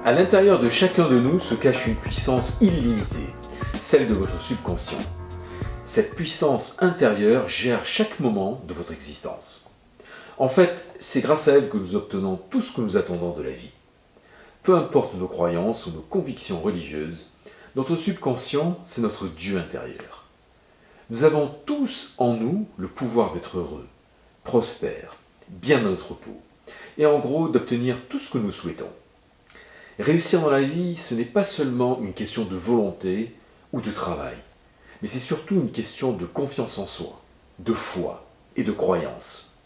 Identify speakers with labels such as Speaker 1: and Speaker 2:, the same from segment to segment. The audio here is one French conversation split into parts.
Speaker 1: À l'intérieur de chacun de nous se cache une puissance illimitée, celle de votre subconscient. Cette puissance intérieure gère chaque moment de votre existence. En fait, c'est grâce à elle que nous obtenons tout ce que nous attendons de la vie. Peu importe nos croyances ou nos convictions religieuses, notre subconscient, c'est notre Dieu intérieur. Nous avons tous en nous le pouvoir d'être heureux, prospères, bien dans notre peau, et en gros d'obtenir tout ce que nous souhaitons. Réussir dans la vie, ce n'est pas seulement une question de volonté ou de travail, mais c'est surtout une question de confiance en soi, de foi et de croyance.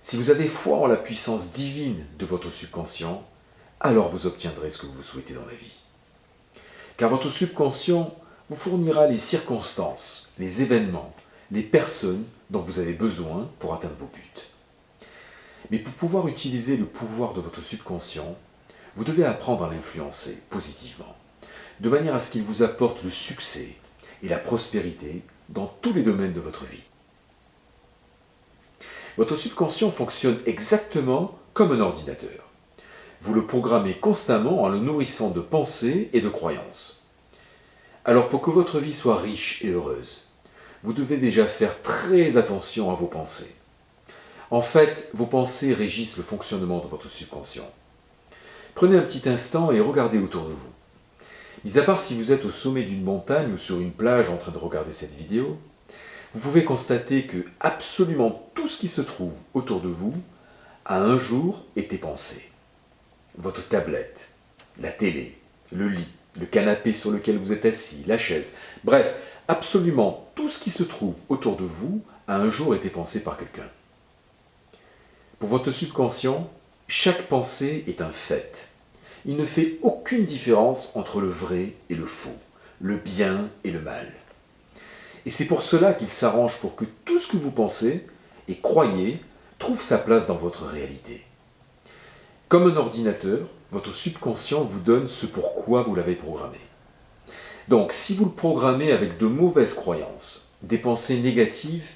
Speaker 1: Si vous avez foi en la puissance divine de votre subconscient, alors vous obtiendrez ce que vous souhaitez dans la vie. Car votre subconscient vous fournira les circonstances, les événements, les personnes dont vous avez besoin pour atteindre vos buts. Mais pour pouvoir utiliser le pouvoir de votre subconscient, vous devez apprendre à l'influencer positivement, de manière à ce qu'il vous apporte le succès et la prospérité dans tous les domaines de votre vie. Votre subconscient fonctionne exactement comme un ordinateur. Vous le programmez constamment en le nourrissant de pensées et de croyances. Alors pour que votre vie soit riche et heureuse, vous devez déjà faire très attention à vos pensées. En fait, vos pensées régissent le fonctionnement de votre subconscient. Prenez un petit instant et regardez autour de vous. Mis à part si vous êtes au sommet d'une montagne ou sur une plage en train de regarder cette vidéo, vous pouvez constater que absolument tout ce qui se trouve autour de vous a un jour été pensé. Votre tablette, la télé, le lit, le canapé sur lequel vous êtes assis, la chaise, bref, absolument tout ce qui se trouve autour de vous a un jour été pensé par quelqu'un. Pour votre subconscient, chaque pensée est un fait. Il ne fait aucune différence entre le vrai et le faux, le bien et le mal. Et c'est pour cela qu'il s'arrange pour que tout ce que vous pensez et croyez trouve sa place dans votre réalité. Comme un ordinateur, votre subconscient vous donne ce pourquoi vous l'avez programmé. Donc, si vous le programmez avec de mauvaises croyances, des pensées négatives,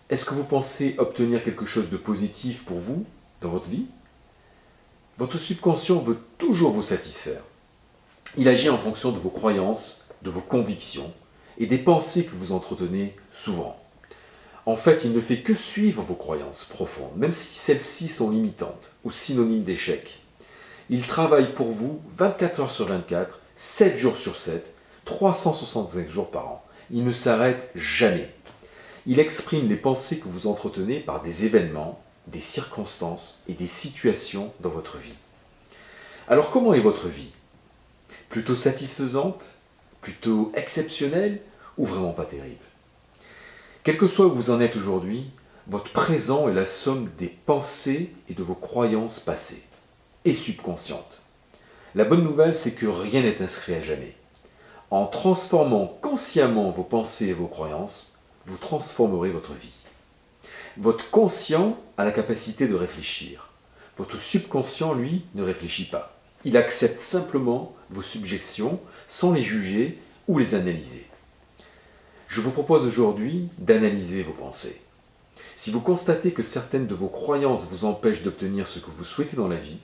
Speaker 1: est-ce que vous pensez obtenir quelque chose de positif pour vous, dans votre vie ? Votre subconscient veut toujours vous satisfaire. Il agit en fonction de vos croyances, de vos convictions et des pensées que vous entretenez souvent. En fait, il ne fait que suivre vos croyances profondes, même si celles-ci sont limitantes ou synonymes d'échec. Il travaille pour vous 24 heures sur 24, 7 jours sur 7, 365 jours par an. Il ne s'arrête jamais. Il exprime les pensées que vous entretenez par des événements, des circonstances et des situations dans votre vie. Alors comment est votre vie ? Plutôt satisfaisante ? Plutôt exceptionnelle ? Ou vraiment pas terrible ? Quel que soit où vous en êtes aujourd'hui, votre présent est la somme des pensées et de vos croyances passées et subconscientes. La bonne nouvelle, c'est que rien n'est inscrit à jamais. En transformant consciemment vos pensées et vos croyances, vous transformerez votre vie. Votre conscient a la capacité de réfléchir. Votre subconscient, lui, ne réfléchit pas. Il accepte simplement vos suggestions sans les juger ou les analyser. Je vous propose aujourd'hui d'analyser vos pensées. Si vous constatez que certaines de vos croyances vous empêchent d'obtenir ce que vous souhaitez dans la vie,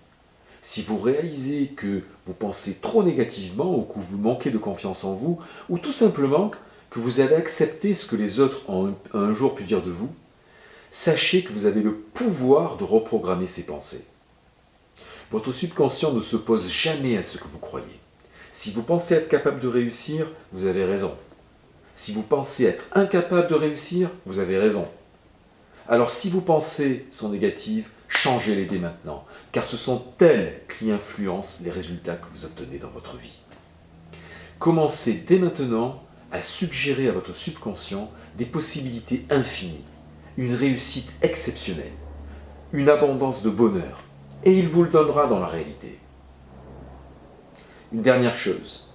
Speaker 1: si vous réalisez que vous pensez trop négativement ou que vous manquez de confiance en vous, ou tout simplement que vous avez accepté ce que les autres ont un jour pu dire de vous, sachez que vous avez le pouvoir de reprogrammer ces pensées. Votre subconscient ne s'oppose jamais à ce que vous croyez. Si vous pensez être capable de réussir, vous avez raison. Si vous pensez être incapable de réussir, vous avez raison. Alors si vos pensées sont négatives, changez-les dès maintenant, car ce sont elles qui influencent les résultats que vous obtenez dans votre vie. Commencez dès maintenant à suggérer à votre subconscient des possibilités infinies, une réussite exceptionnelle, une abondance de bonheur, et il vous le donnera dans la réalité. Une dernière chose,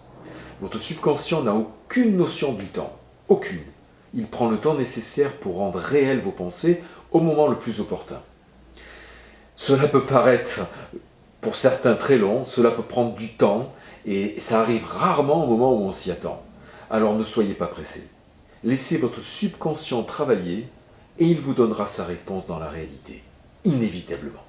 Speaker 1: votre subconscient n'a aucune notion du temps, aucune. Il prend le temps nécessaire pour rendre réelles vos pensées au moment le plus opportun. Cela peut paraître pour certains très long, cela peut prendre du temps et ça arrive rarement au moment où on s'y attend. Alors ne soyez pas pressés. Laissez votre subconscient travailler et il vous donnera sa réponse dans la réalité, inévitablement.